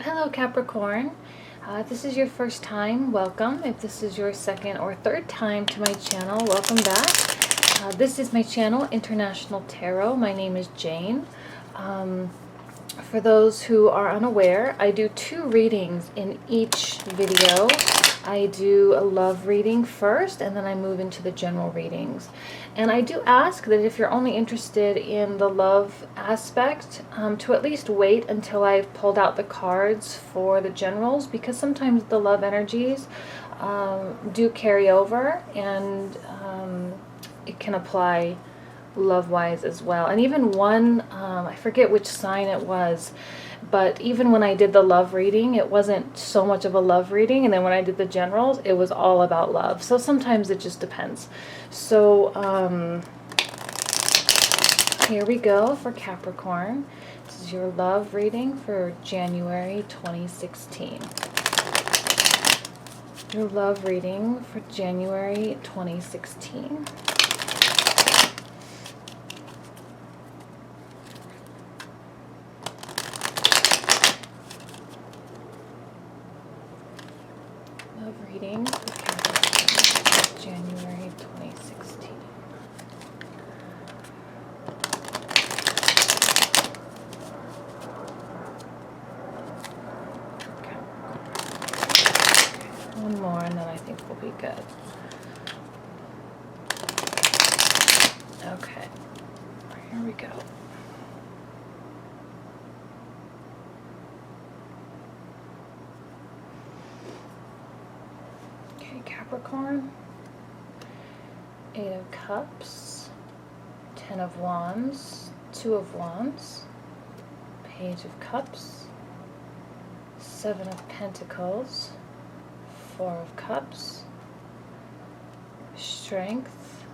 Hello Capricorn. If this is your first time, welcome. If this is your second or third time to my channel, welcome back. This is my channel, International Tarot. My name is Jane. For those who are unaware, I do 2 readings in each video. I do a love reading first, and then I move into the general readings. And I do ask that if you're only interested in the love aspect, to at least wait until I've pulled out the cards for the generals, because sometimes the love energies do carry over, and it can apply love-wise as well. And even one, I forget which sign it was, but even when I did the love reading, it wasn't so much of a love reading, and then when I did the generals, it was all about love. So sometimes it just depends. So here we go for Capricorn. This is your love reading for January 2016. Your love reading for January 2016. Love reading for Capricorn, January 2016. Okay. One more and then I think we'll be good. Okay, here we go. Capricorn, 8 of Cups, 10 of Wands, 2 of Wands, Page of Cups, 7 of Pentacles, 4 of Cups, Strength,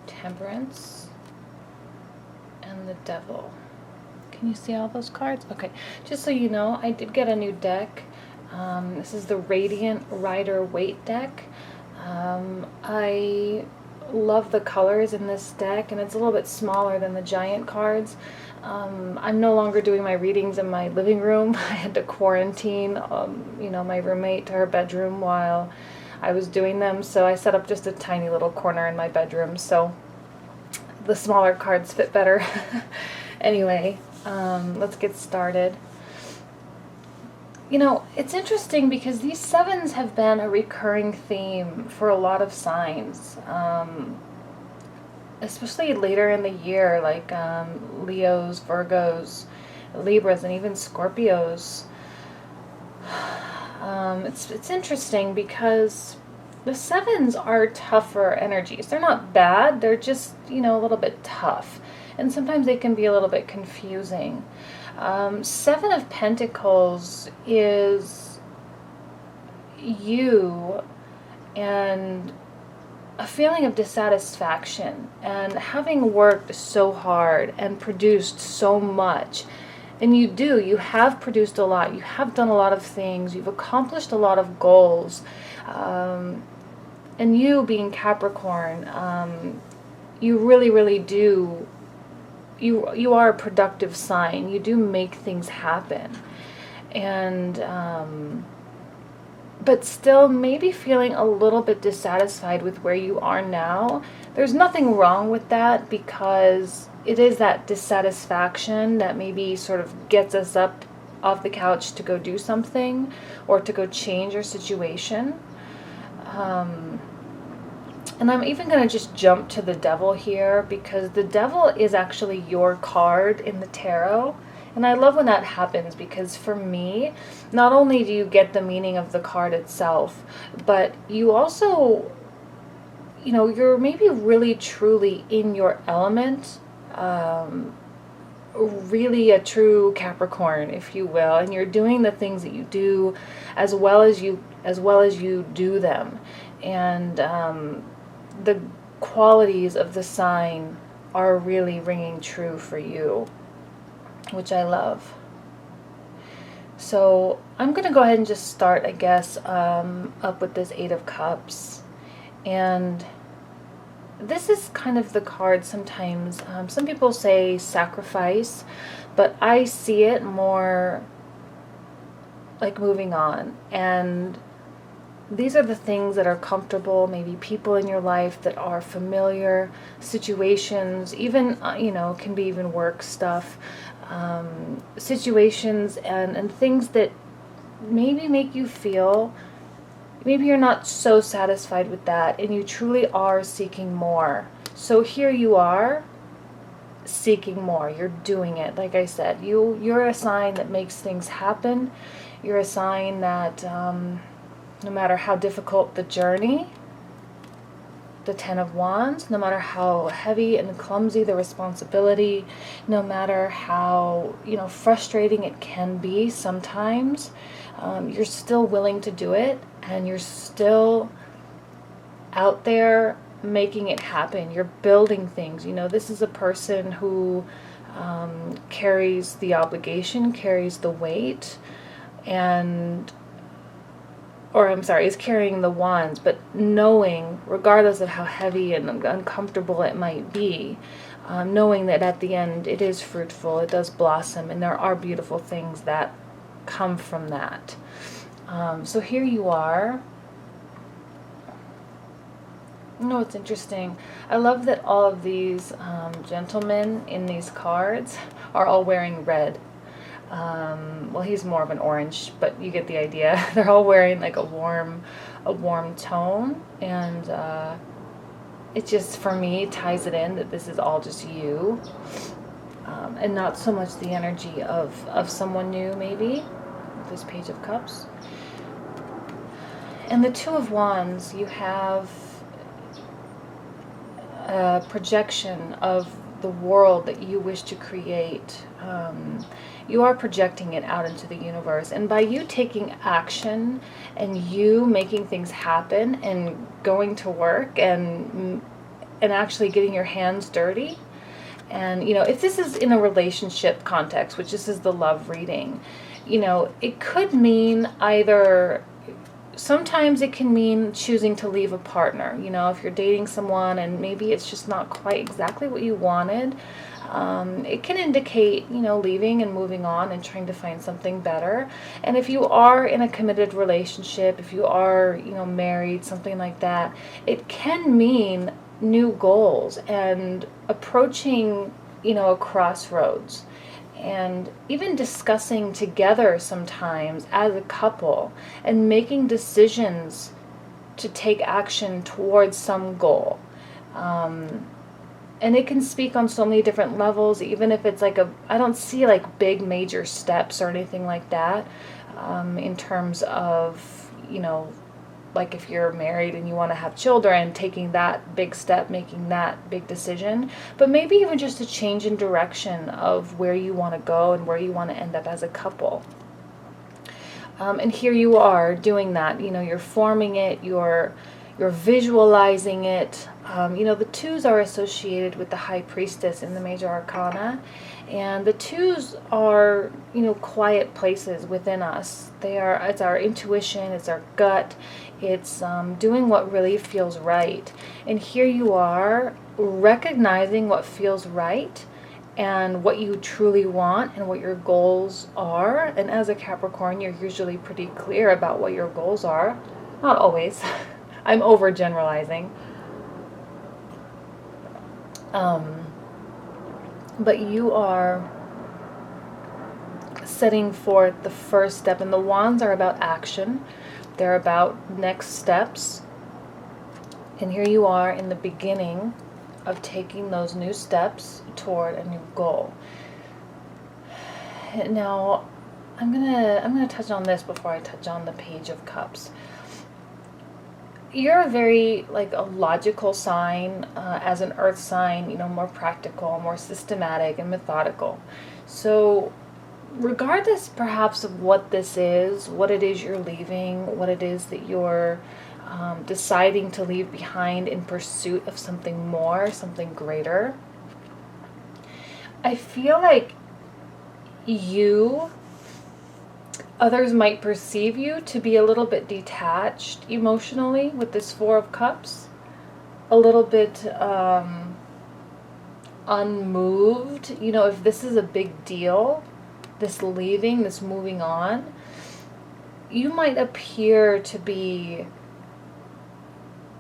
Temperance, and the Devil. Can you see all those cards? Okay, just so you know, I did get a new deck. This is the Radiant Rider-Waite deck. I love the colors in this deck, and it's a little bit smaller than the giant cards. I'm no longer doing my readings in my living room. I had to quarantine, my roommate to her bedroom while I was doing them, so I set up just a tiny little corner in my bedroom, so the smaller cards fit better. Anyway, let's get started. You know, it's interesting because these 7s have been a recurring theme for a lot of signs, especially later in the year, like Leos, Virgos, Libras, and even Scorpios. It's interesting because the 7s are tougher energies. They're not a little bit tough, and sometimes they can be a little bit confusing. 7 of Pentacles is you and a feeling of dissatisfaction and having worked so hard and produced so much. And you have produced a lot, you have done a lot of things, you've accomplished a lot of goals. And you being Capricorn, you really do. You are a productive sign. You do make things happen, and but still maybe feeling a little bit dissatisfied with where you are now. There's nothing wrong with that, because it is that dissatisfaction that maybe sort of gets us up off the couch to go do something or to go change our situation. And I'm even going to just jump to the Devil here, because the Devil is actually your card in the tarot. And I love when that happens, because for me, not only do you get the meaning of the card itself, but you also, you're maybe really truly in your element, really a true Capricorn, if you will, and you're doing the things that you do as well as you do them. And the qualities of the sign are really ringing true for you, which I love. So I'm going to go ahead and just start, I guess, up with this 8 of Cups. And this is kind of the card sometimes. Some people say sacrifice, but I see it more like moving on. And these are the things that are comfortable, maybe people in your life that are familiar, situations, even, can be even work stuff, situations and things that maybe make you feel, maybe you're not so satisfied with that and you truly are seeking more. So here you are seeking more. You're doing it. Like I said, you're a sign that makes things happen. You're a sign that no matter how difficult the journey, the Ten of Wands, no matter how heavy and clumsy the responsibility, no matter how, frustrating it can be sometimes, you're still willing to do it, and you're still out there making it happen. You're building things. This is a person who carries the obligation, carries the weight, is carrying the wands, but knowing, regardless of how heavy and uncomfortable it might be, knowing that at the end it is fruitful, it does blossom, and there are beautiful things that come from that. So here you are. It's interesting. I love that all of these gentlemen in these cards are all wearing red. Well, he's more of an orange, but you get the idea. They're all wearing like a warm tone, and it just, for me, ties it in that this is all just you, and not so much the energy of someone new, maybe. This Page of Cups. And the Two of Wands, you have a projection of the world that you wish to create. You are projecting it out into the universe, and by you taking action and you making things happen and going to work and actually getting your hands dirty, and if this is in a relationship context, which this is the love reading, it could mean either, sometimes it can mean choosing to leave a partner. If you're dating someone and maybe it's just not quite exactly what you wanted, it can indicate, leaving and moving on and trying to find something better. And if you are in a committed relationship, if you are, married, something like that, it can mean new goals and approaching, a crossroads. And even discussing together sometimes as a couple and making decisions to take action towards some goal. And it can speak on so many different levels, even if it's like I don't see like big major steps or anything like that, in terms of, like if you're married and you want to have children, taking that big step, making that big decision, but maybe even just a change in direction of where you want to go and where you want to end up as a couple. And here you are doing that. You're forming it, you're visualizing it. The twos are associated with the High Priestess in the Major Arcana, and the twos are, quiet places within us. It's our intuition, it's our gut, it's doing what really feels right. And here you are recognizing what feels right and what you truly want and what your goals are. And as a Capricorn, you're usually pretty clear about what your goals are. Not always. I'm overgeneralizing. But you are setting forth the first step, and the wands are about action. They're about next steps. And here you are in the beginning of taking those new steps toward a new goal. Now, I'm gonna touch on this before I touch on the Page of Cups. You're a very a logical sign, as an earth sign, more practical, more systematic and methodical. So regardless perhaps of what this is, what it is you're leaving, what it is that you're deciding to leave behind in pursuit of something more, something greater, I feel like others might perceive you to be a little bit detached emotionally with this Four of Cups, a little bit unmoved. If this is a big deal, this leaving, this moving on, you might appear to be,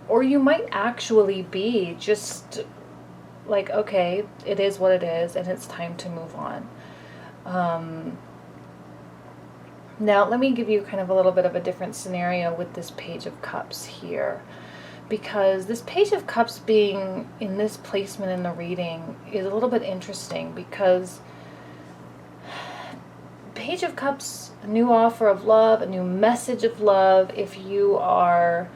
or you might actually be just like, okay, it is what it is, and it's time to move on. Now, let me give you kind of a little bit of a different scenario with this Page of Cups here. Because this Page of Cups being in this placement in the reading is a little bit interesting, because Page of Cups, a new offer of love, a new message of love. If you are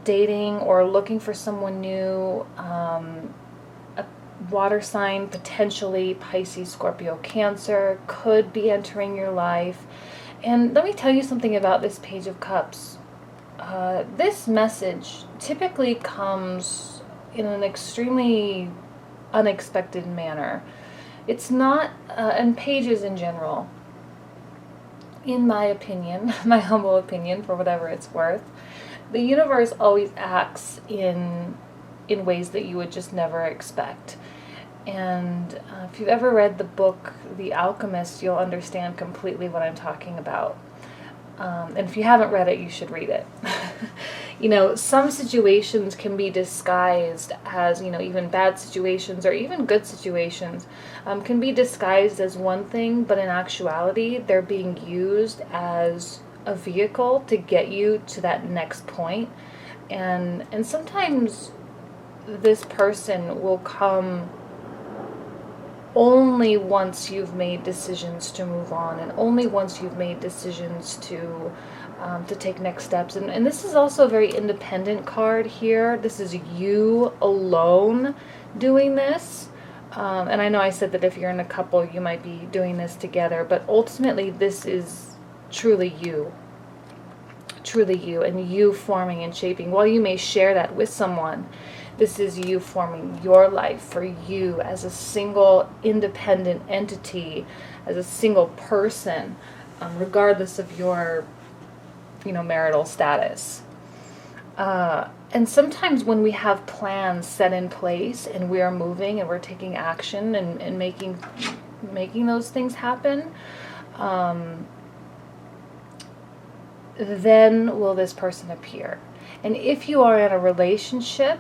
dating or looking for someone new, a water sign, potentially Pisces, Scorpio, Cancer, could be entering your life. And let me tell you something about this Page of Cups. This message typically comes in an extremely unexpected manner. It's not, and pages in general, in my opinion, my humble opinion, for whatever it's worth, the universe always acts in ways that you would just never expect. And if you've ever read the book The Alchemist, you'll understand completely what I'm talking about. And if you haven't read it, you should read it. You know, some situations can be disguised as, you know, even bad situations or even good situations can be disguised as one thing, but in actuality, they're being used as a vehicle to get you to that next point. And sometimes this person will come only once you've made decisions to move on, and only once you've made decisions to take next steps. And this is also a very independent card here. This is you alone doing this. And I know I said that if you're in a couple, you might be doing this together, but ultimately this is truly you. Truly you, and you forming and shaping. While you may share that with someone, this is you forming your life for you as a single independent entity, as a single person, regardless of your, you know, marital status. And sometimes when we have plans set in place and we are moving and we're taking action and making those things happen, then will this person appear. And if you are in a relationship,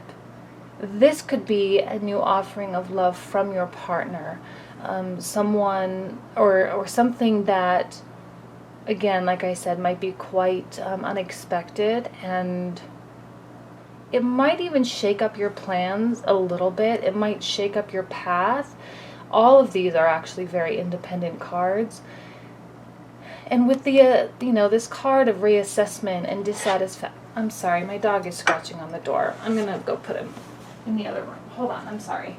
this could be a new offering of love from your partner, someone or something that, again, like I said, might be quite unexpected, and it might even shake up your plans a little bit. It might shake up your path. All of these are actually very independent cards. And with the, you know, this card of reassessment and dissatisfaction. I'm sorry, my dog is scratching on the door. I'm going to go put him in the other room. Hold on, I'm sorry.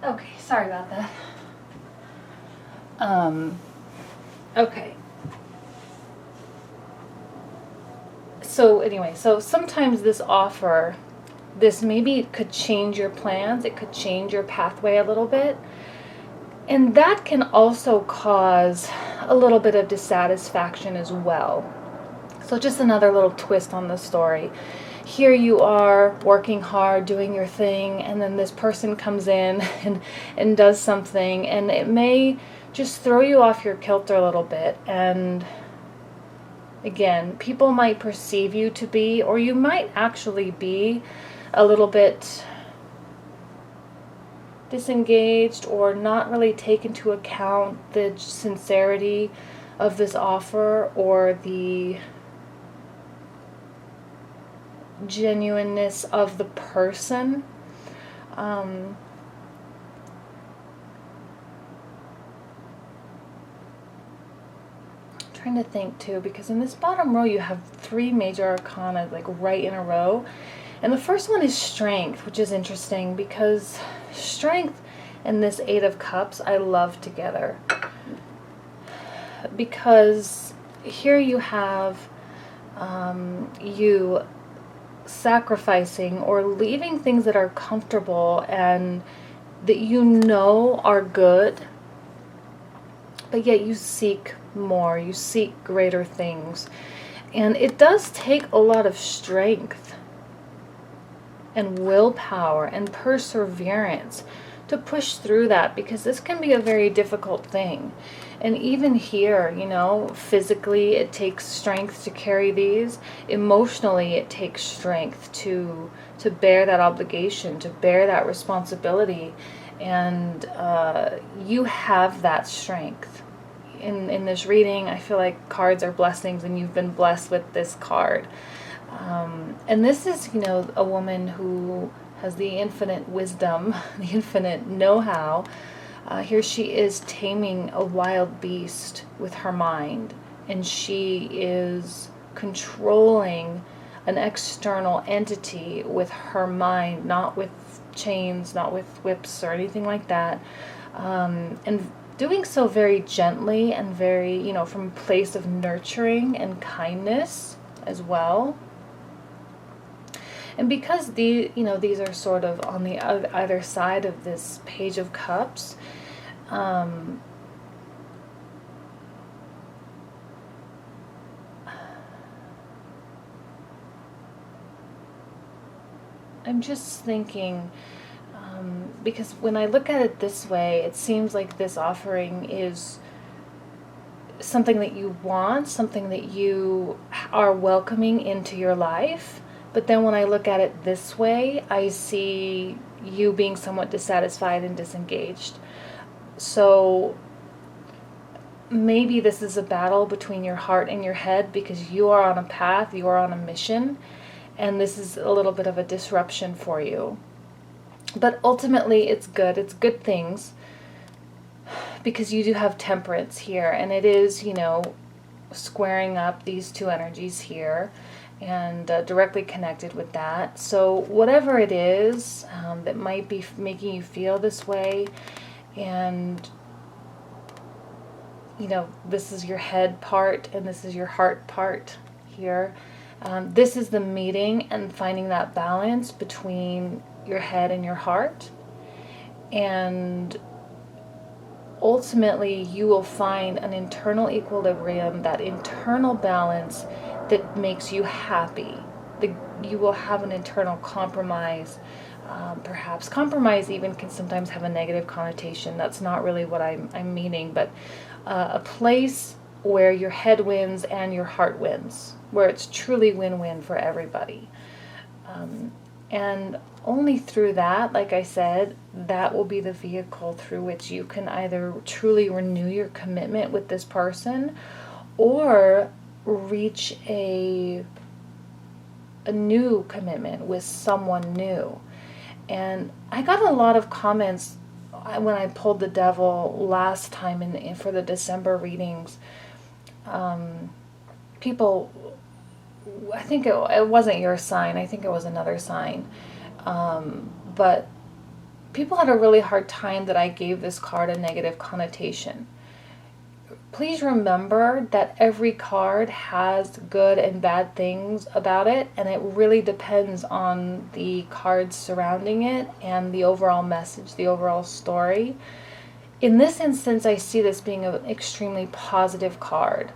Okay, sorry about that. Okay. So anyway, so sometimes this offer, this maybe could change your plans. It could change your pathway a little bit. And that can also cause a little bit of dissatisfaction as well. So just another little twist on the story. Here you are working hard, doing your thing, and then this person comes in and does something, and it may just throw you off your kilter a little bit. And again, people might perceive you to be, or you might actually be, a little bit disengaged or not really take into account the sincerity of this offer or the genuineness of the person. Trying to think too, because in this bottom row you have 3 major arcana like right in a row, and the first one is strength, which is interesting because strength and this 8 of Cups I love together, because here you have you sacrificing or leaving things that are comfortable and that you know are good, but yet you seek more, you seek greater things. And it does take a lot of strength and willpower and perseverance to push through that, because this can be a very difficult thing. And even here, you know, physically it takes strength to carry these. Emotionally it takes strength to bear that obligation, to bear that responsibility. And you have that strength. In this reading, I feel like cards are blessings, and you've been blessed with this card. And this is, you know, a woman who has the infinite wisdom, the infinite know-how. Here she is taming a wild beast with her mind, and she is controlling an external entity with her mind, not with chains, not with whips or anything like that, and doing so very gently and very, you know, from a place of nurturing and kindness as well. And because these are sort of on the either side of this Page of Cups, I'm just thinking, because when I look at it this way, it seems like this offering is something that you want, something that you are welcoming into your life. But then when I look at it this way, I see you being somewhat dissatisfied and disengaged. So maybe this is a battle between your heart and your head, because you are on a path, you are on a mission, and this is a little bit of a disruption for you. But ultimately it's good things, because you do have Temperance here, and it is, you know, squaring up these two energies here, and directly connected with that. So whatever it is that might be making you feel this way, and you know, this is your head part and this is your heart part here. This is the meeting and finding that balance between your head and your heart, and ultimately you will find an internal equilibrium, that internal balance that makes you happy. You will have an internal compromise. Perhaps compromise even can sometimes have a negative connotation. That's not really what I'm meaning, but a place where your head wins and your heart wins, where it's truly win-win for everybody. And only through that, like I said, that will be the vehicle through which you can either truly renew your commitment with this person, or reach a new commitment with someone new. And I got a lot of comments when I pulled the Devil last time for the December readings. People, I think it wasn't your sign, I think it was another sign, but people had a really hard time that I gave this card a negative connotation. Please remember that every card has good and bad things about it, and it really depends on the cards surrounding it and the overall message, the overall story. In this instance, I see this being an extremely positive card.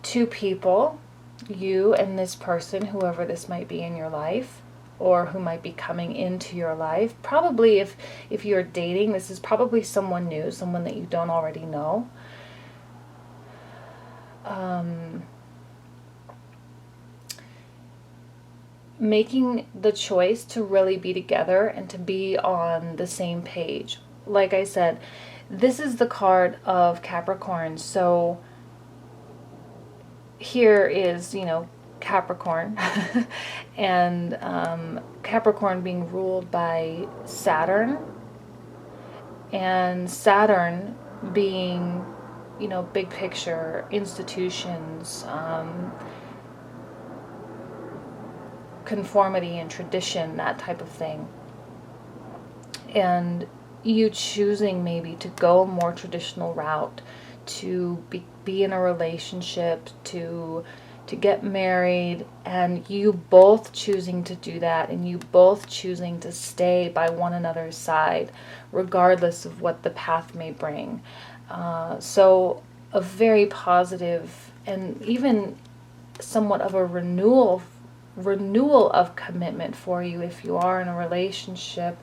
Two people, you and this person, whoever this might be in your life, or who might be coming into your life. Probably if you're dating, this is probably someone new, someone that you don't already know. Making the choice to really be together and to be on the same page. Like I said, this is the card of Capricorn. So here is, you know, Capricorn and Capricorn being ruled by Saturn, and Saturn being, you know, big picture, institutions, conformity and tradition, that type of thing. And you choosing maybe to go a more traditional route, to be in a relationship, to to get married, and you both choosing to do that, and you both choosing to stay by one another's side, regardless of what the path may bring. So a very positive and even somewhat of a renewal of commitment for you if you are in a relationship.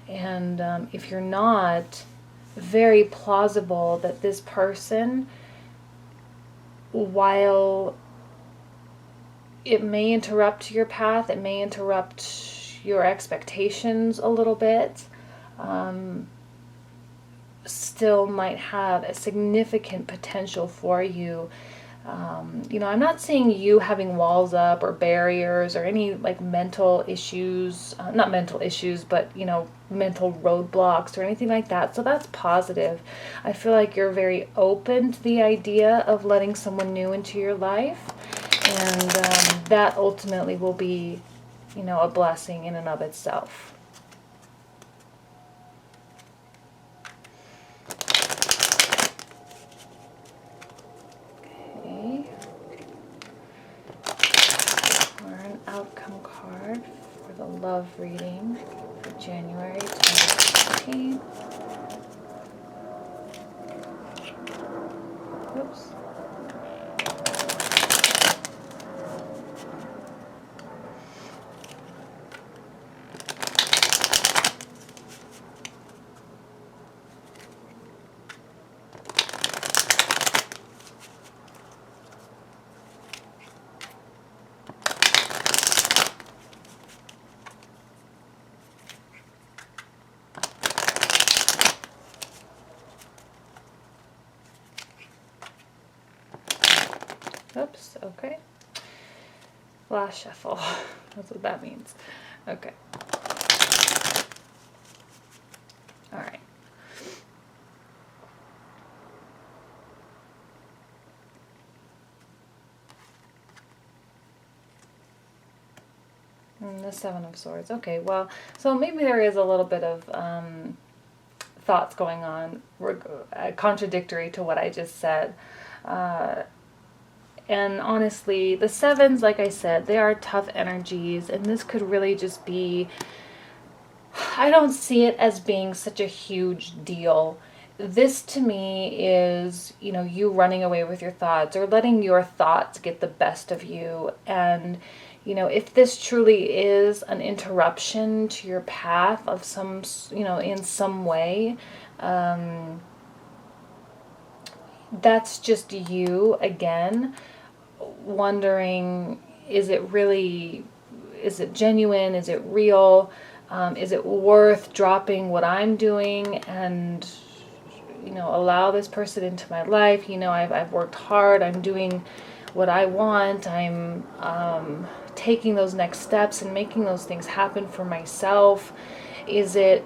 And if you're not, very plausible that this person, while it may interrupt your path, it may interrupt your expectations a little bit, still might have a significant potential for you. I'm not saying you having walls up or barriers or any like mental issues, not mental issues, but, mental roadblocks or anything like that. So that's positive. I feel like you're very open to the idea of letting someone new into your life. And that ultimately will be, a blessing in and of itself. Outcome card for the love reading for January 2015. Oops. Oops, okay. Last shuffle. That's what that means. Okay. All right. And the Seven of Swords. Okay, well, so maybe there is a little bit of thoughts going on contradictory to what I just said. And honestly, the sevens, like I said, they are tough energies, and this could really just be, I don't see it as being such a huge deal. This to me is, you running away with your thoughts or letting your thoughts get the best of you. And, if this truly is an interruption to your path of some, in some way, that's just you, again, wondering, is it genuine? Is it real? Is it worth dropping what I'm doing and, allow this person into my life? I've worked hard. I'm doing what I want. I'm taking those next steps and making those things happen for myself. Is it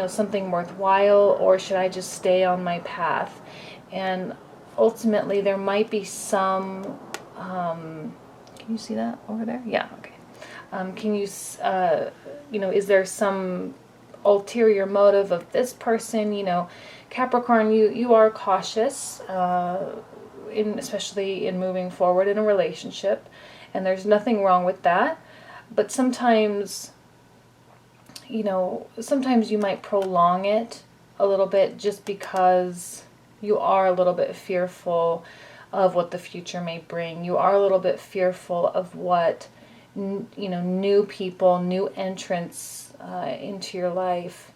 something worthwhile, or should I just stay on my path? And ultimately, there might be some, can you see that over there? Yeah, okay. Can you, is there some ulterior motive of this person? Capricorn, you are cautious, especially in moving forward in a relationship, and there's nothing wrong with that. But sometimes, sometimes you might prolong it a little bit just because you are a little bit fearful of what the future may bring. You are a little bit fearful of what, new people, new entrants into your life,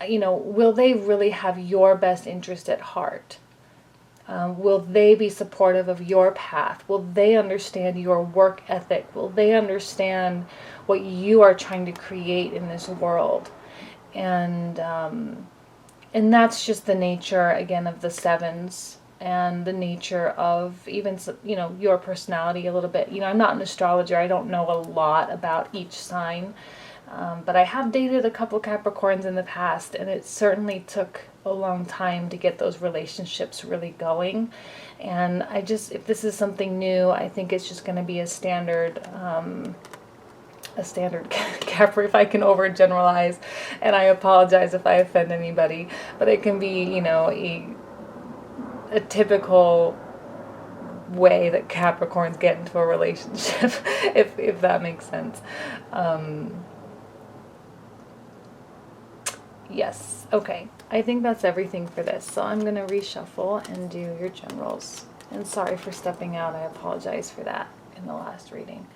will they really have your best interest at heart? Will they be supportive of your path? Will they understand your work ethic? Will they understand what you are trying to create in this world? And that's just the nature, again, of the sevens, and the nature of even, your personality a little bit. I'm not an astrologer. I don't know a lot about each sign. But I have dated a couple Capricorns in the past, and it certainly took a long time to get those relationships really going. And if this is something new, I think it's just going to be a standard Capri, if I can overgeneralize, and I apologize if I offend anybody, but it can be, a typical way that Capricorns get into a relationship, if that makes sense. Yes, okay. I think that's everything for this. So I'm going to reshuffle and do your generals. And sorry for stepping out. I apologize for that in the last reading.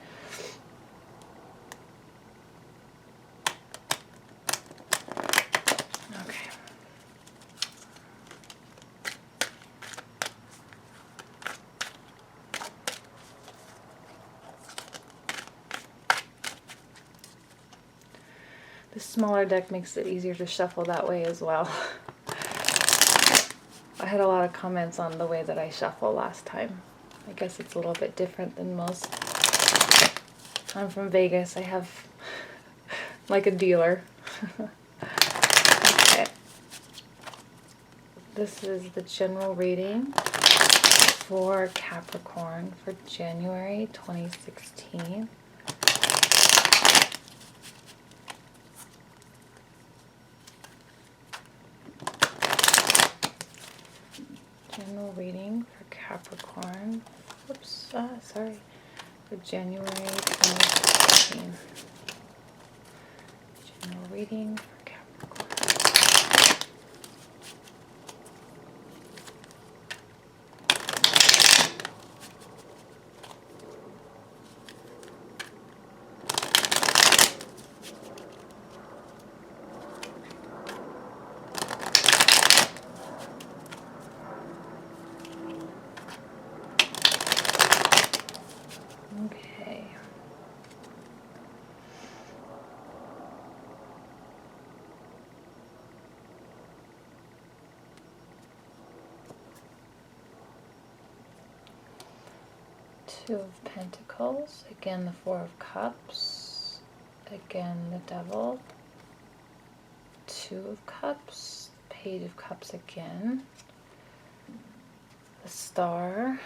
Okay. The smaller deck makes it easier to shuffle that way as well. I had a lot of comments on the way that I shuffle last time. I guess it's a little bit different than most. I'm from Vegas. I have like a dealer. Okay. This is the general reading for Capricorn for January 2016. General reading for Capricorn. Oops, sorry. For January 2016. General reading for Capricorn. Okay. Two of Pentacles, again the Four of Cups, again the Devil, Two of Cups, Page of Cups again, the Star,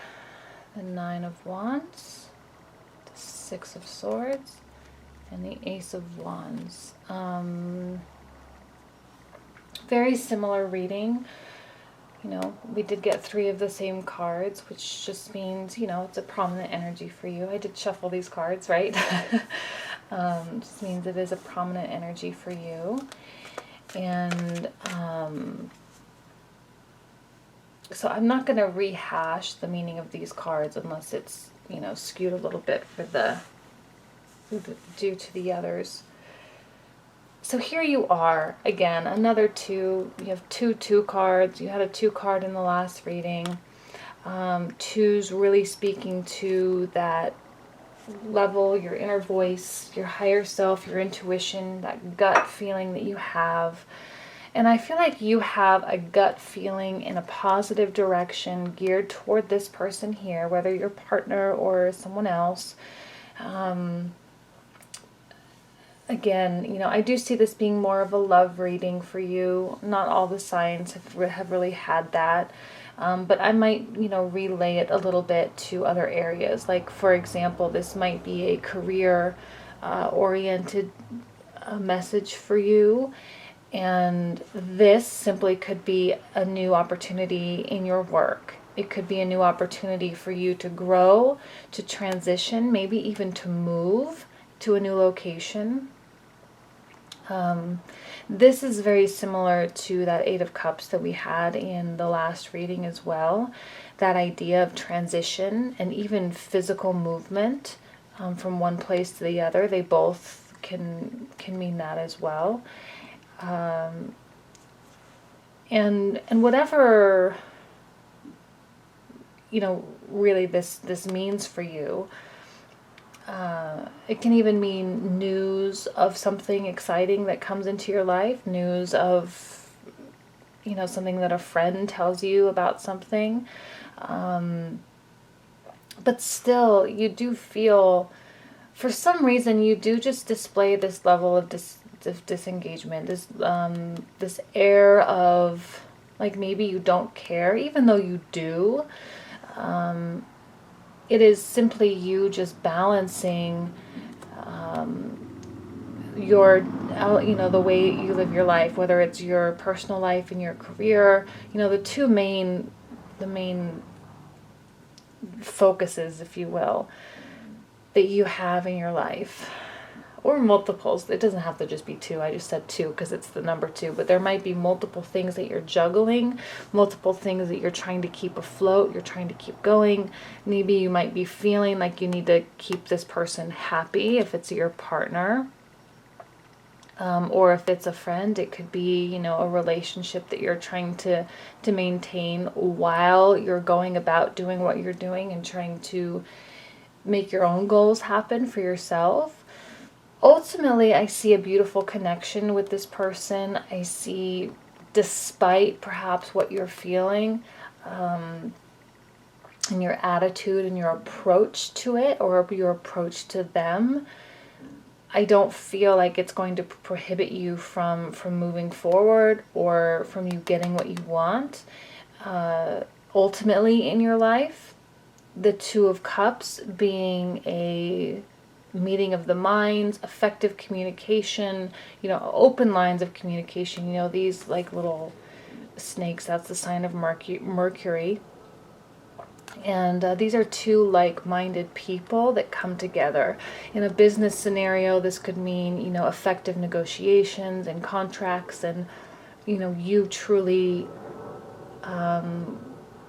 the Nine of Wands, the Six of Swords, and the Ace of Wands. Very similar reading. You know, we did get three of the same cards, which just means, you know, it's a prominent energy for you. I did shuffle these cards, right? Just means it is a prominent energy for you. And so I'm not going to rehash the meaning of these cards unless it's, you know, skewed a little bit for the due to the others. So here you are, again, another two. You have two cards. You had a 2 card in the last reading. Two's really speaking to that level, your inner voice, your higher self, your intuition, that gut feeling that you have. And I feel like you have a gut feeling in a positive direction geared toward this person here, whether your partner or someone else. Again, you know, I do see this being more of a love reading for you. Not all the signs have really had that. But I might, you know, relay it a little bit to other areas. Like, for example, this might be a career-oriented message for you. And this simply could be a new opportunity in your work. It could be a new opportunity for you to grow, to transition, maybe even to move to a new location. This is very similar to that 8 of Cups that we had in the last reading as well. That idea of transition and even physical movement from one place to the other. They both can mean that as well. And whatever, you know, really this means for you. It can even mean news of something exciting that comes into your life, news of, you know, something that a friend tells you about something. But still, you do feel, for some reason, you do just display this level of disengagement, this air of, like, maybe you don't care, even though you do. It is simply you just balancing your, you know, the way you live your life, whether it's your personal life and your career. You know, the main focuses, if you will, that you have in your life, or multiples. It doesn't have to just be two. I just said two because it's the number two, but there might be multiple things that you're juggling, multiple things that you're trying to keep afloat, you're trying to keep going. Maybe you might be feeling like you need to keep this person happy if it's your partner. Or if it's a friend, it could be, a relationship that you're trying to maintain while you're going about doing what you're doing and trying to make your own goals happen for yourself. Ultimately, I see a beautiful connection with this person. I see, despite perhaps what you're feeling, and your attitude and your approach to it, or your approach to them, I don't feel like it's going to prohibit you from moving forward or from you getting what you want. Ultimately in your life, the Two of Cups being a meeting of the minds, effective communication, open lines of communication, these like little snakes, that's the sign of Mercury. And these are two like-minded people that come together. In a business scenario, this could mean, effective negotiations and contracts and, you truly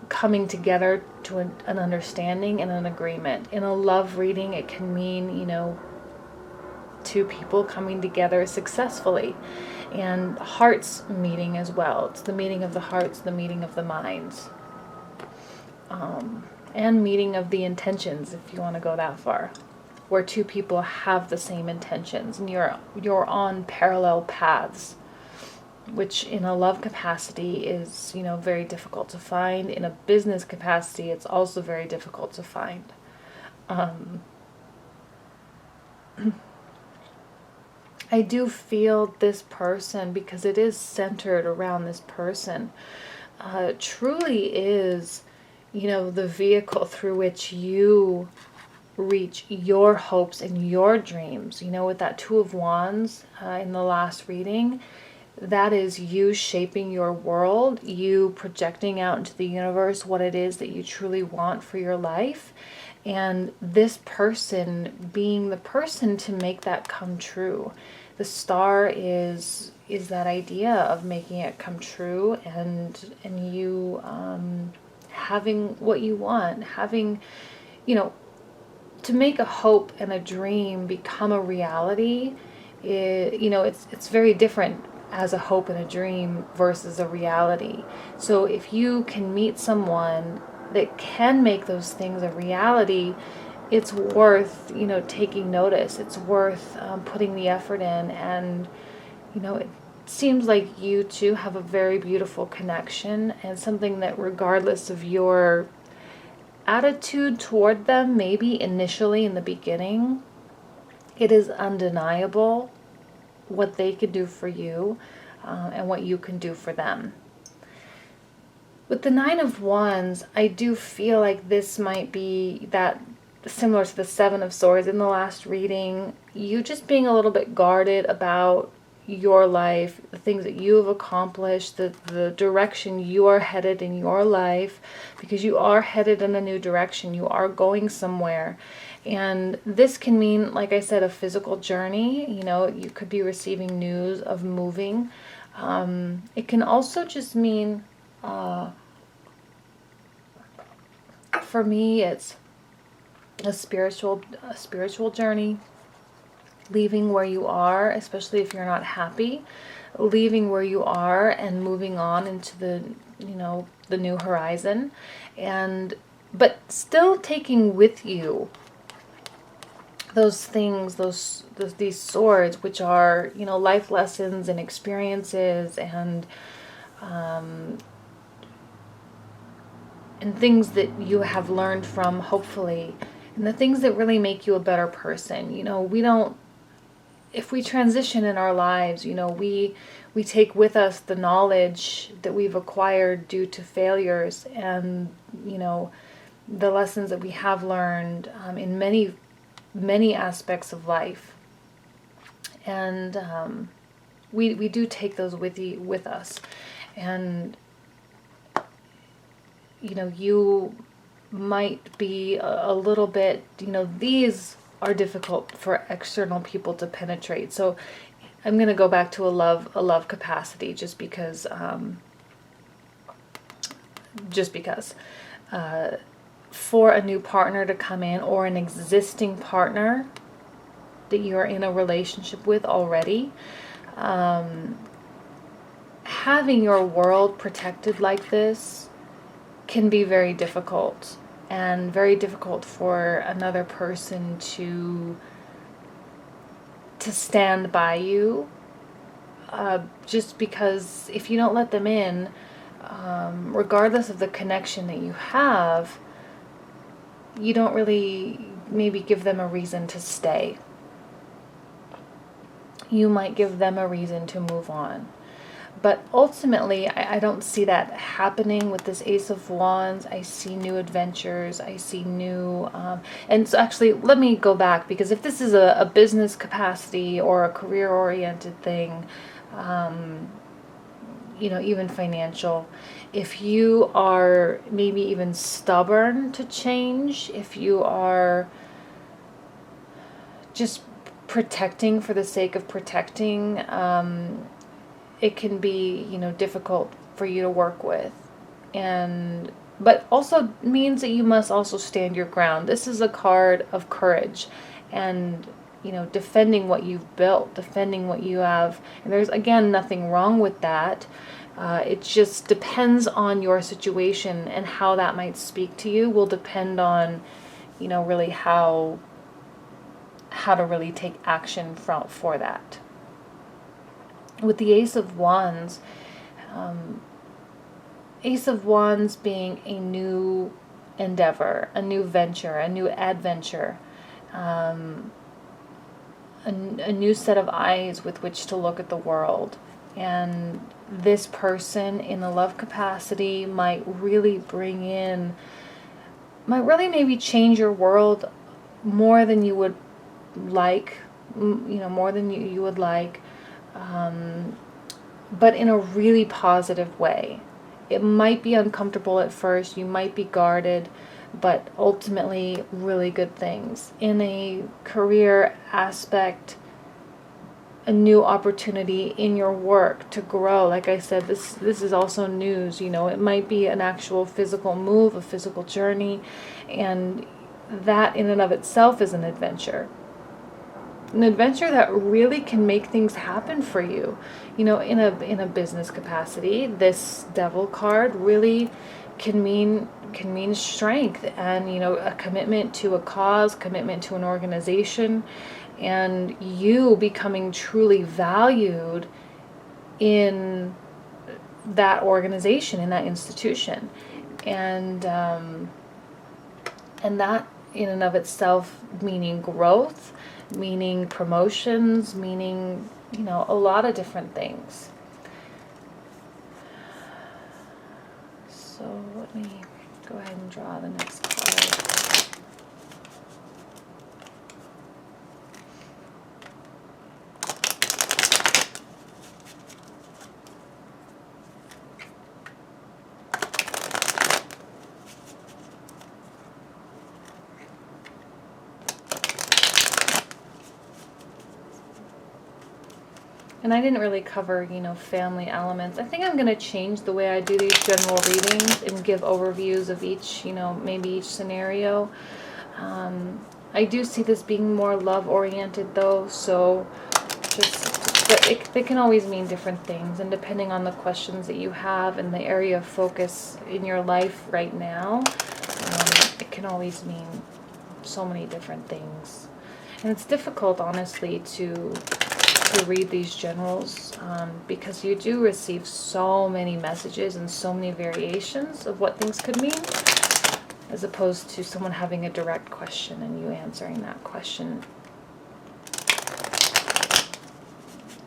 coming together to an understanding and an agreement. In a love reading, it can mean, two people coming together successfully. And hearts meeting as well. It's the meeting of the hearts, the meeting of the minds. And meeting of the intentions, if you want to go that far, where two people have the same intentions and you're on parallel paths, which in a love capacity is, very difficult to find. In a business capacity, it's also very difficult to find. I do feel this person, because it is centered around this person, truly is, the vehicle through which you reach your hopes and your dreams. With that Two of Wands in the last reading, that is you shaping your world, you projecting out into the universe what it is that you truly want for your life, and this person being the person to make that come true. The star is that idea of making it come true, and you having what you want, having, to make a hope and a dream become a reality. It's very different as a hope and a dream versus a reality. So if you can meet someone that can make those things a reality, it's worth, taking notice. It's worth putting the effort in. And, it seems like you two have a very beautiful connection, and something that, regardless of your attitude toward them, maybe initially in the beginning, it is undeniable what they could do for you and what you can do for them. With the Nine of Wands, I do feel like this might be that similar to the Seven of Swords in the last reading, you just being a little bit guarded about your life, the things that you have accomplished, the direction you are headed in your life, because you are headed in a new direction, you are going somewhere. And this can mean, like I said, a physical journey. You could be receiving news of moving. It can also just mean, for me, it's a spiritual journey. Leaving where you are, especially if you're not happy, leaving where you are and moving on into the new horizon, but still taking with you those things, these swords, which are, life lessons and experiences and things that you have learned from, hopefully, and the things that really make you a better person. If we transition in our lives, we take with us the knowledge that we've acquired due to failures, and, the lessons that we have learned in many aspects of life. And we do take those with us. And, you might be a little bit, these are difficult for external people to penetrate. So I'm going to go back to a love capacity, just because for a new partner to come in, or an existing partner that you're in a relationship with already, having your world protected like this can be very difficult, and very difficult for another person to stand by you, just because if you don't let them in, regardless of the connection that you have, you don't really maybe give them a reason to stay. You might give them a reason to move on. But ultimately, I don't see that happening with this Ace of Wands. I see new adventures. I see new... and so actually, let me go back, because if this is a business capacity or a career-oriented thing, even financial, if you are maybe even stubborn to change, if you are just protecting for the sake of protecting, it can be, difficult for you to work with. But also means that you must also stand your ground. This is a card of courage and, defending what you've built, defending what you have. And there's, again, nothing wrong with that. It just depends on your situation, and how that might speak to you will depend on, really how to really take action for that. With the Ace of Wands, Ace of Wands being a new endeavor, a new venture, a new adventure, a new set of eyes with which to look at the world. And this person in a love capacity might really maybe change your world more than you would like, more than you would like, but in a really positive way. It might be uncomfortable at first, you might be guarded, but ultimately really good things. In a career aspect, a new opportunity in your work to grow. Like I said, this is also news. It might be an actual physical move, a physical journey, and that in and of itself is an adventure. An adventure that really can make things happen for you. In a business capacity, this Devil card really can mean strength, and a commitment to a cause, commitment to an organization, and you becoming truly valued in that organization, in that institution, and that in and of itself meaning growth, meaning promotions, meaning a lot of different things. So let me go ahead and draw the next card. And I didn't really cover, family elements. I think I'm going to change the way I do these general readings and give overviews of each, maybe each scenario. I do see this being more love-oriented, though, so but they can always mean different things, and depending on the questions that you have and the area of focus in your life right now, it can always mean so many different things. And it's difficult, honestly, to read these generals, because you do receive so many messages and so many variations of what things could mean, as opposed to someone having a direct question and you answering that question.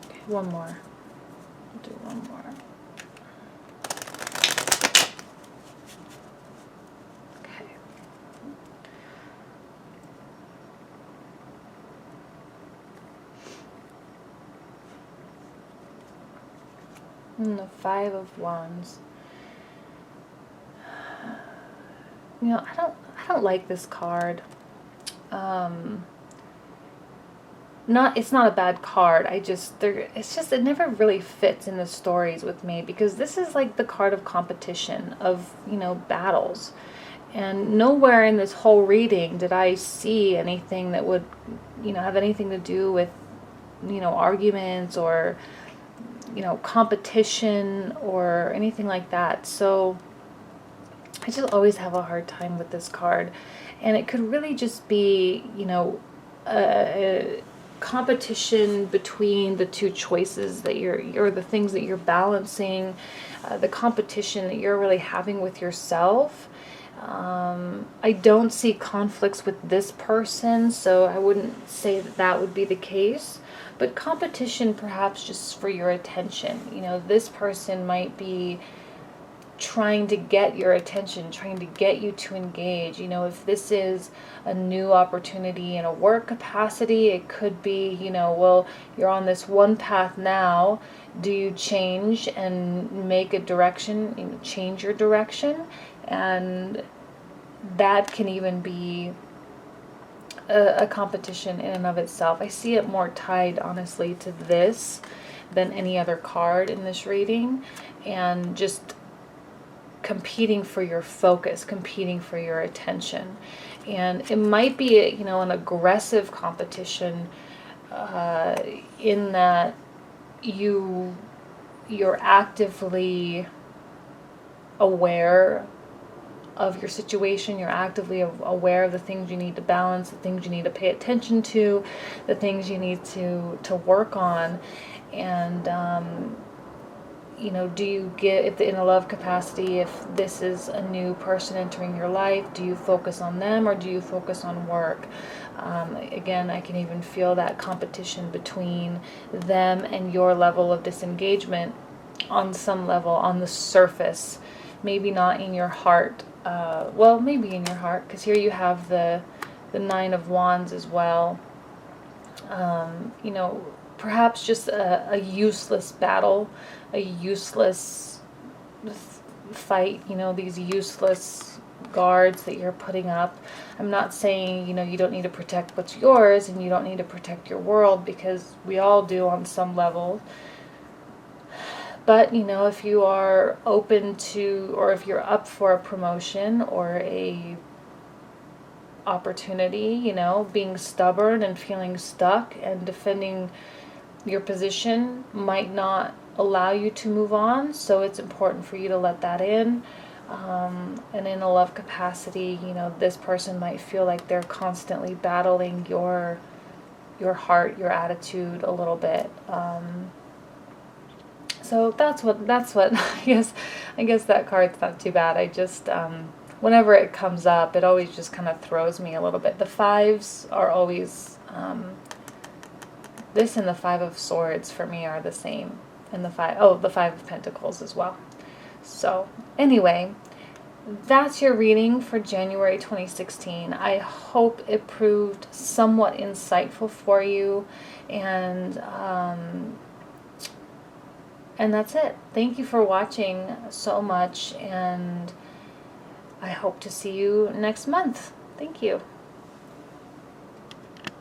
Okay, one more. I'll do one more. And the Five of Wands. you know, I don't like this card. It's not a bad card. It's just, it never really fits in the stories with me, because this is like the card of competition, of, you know, battles. And nowhere in this whole reading did I see anything that would, you know, have anything to do with, you know, arguments or, you know, competition or anything like that. So I just always have a hard time with this card. And it could really just be, you know, a competition between the two choices that or the things that you're balancing, the competition that you're really having with yourself. I don't see conflicts with this person, so I wouldn't say that that would be the case. But competition perhaps just for your attention. You know, this person might be trying to get your attention, trying to get you to engage. You know, if this is a new opportunity in a work capacity, it could be, you know, well, you're on this one path now. Do you change and make a direction, you know, change your direction? And that can even be a competition in and of itself. I see it more tied, honestly, to this than any other card in this reading, and just competing for your focus, competing for your attention. And it might be, you know, an aggressive competition, in that you're actively aware of your situation, you're actively aware of the things you need to balance, the things you need to pay attention to, the things you need to work on. And you know, do you get, if in a love capacity, if this is a new person entering your life, do you focus on them or do you focus on work? Again, I can even feel that competition between them and your level of disengagement on some level, on the surface. Maybe not in your heart. Well, maybe in your heart, because here you have the Nine of Wands as well. You know, perhaps just a useless battle, a useless fight, you know, these useless guards that you're putting up. I'm not saying, you know, you don't need to protect what's yours and you don't need to protect your world, because we all do on some level. But, you know, if you are open to, or if you're up for a promotion or a opportunity, you know, being stubborn and feeling stuck and defending your position might not allow you to move on. So it's important for you to let that in. And in a love capacity, you know, this person might feel like they're constantly battling your heart, your attitude a little bit. So that's what I guess that card's not too bad. I just whenever it comes up, it always just kind of throws me a little bit. The fives are always this and the Five of Swords for me are the same, and the Five of Pentacles as well. So anyway, that's your reading for January 2016. I hope it proved somewhat insightful for you, and that's it. Thank you for watching so much, and I hope to see you next month. Thank you.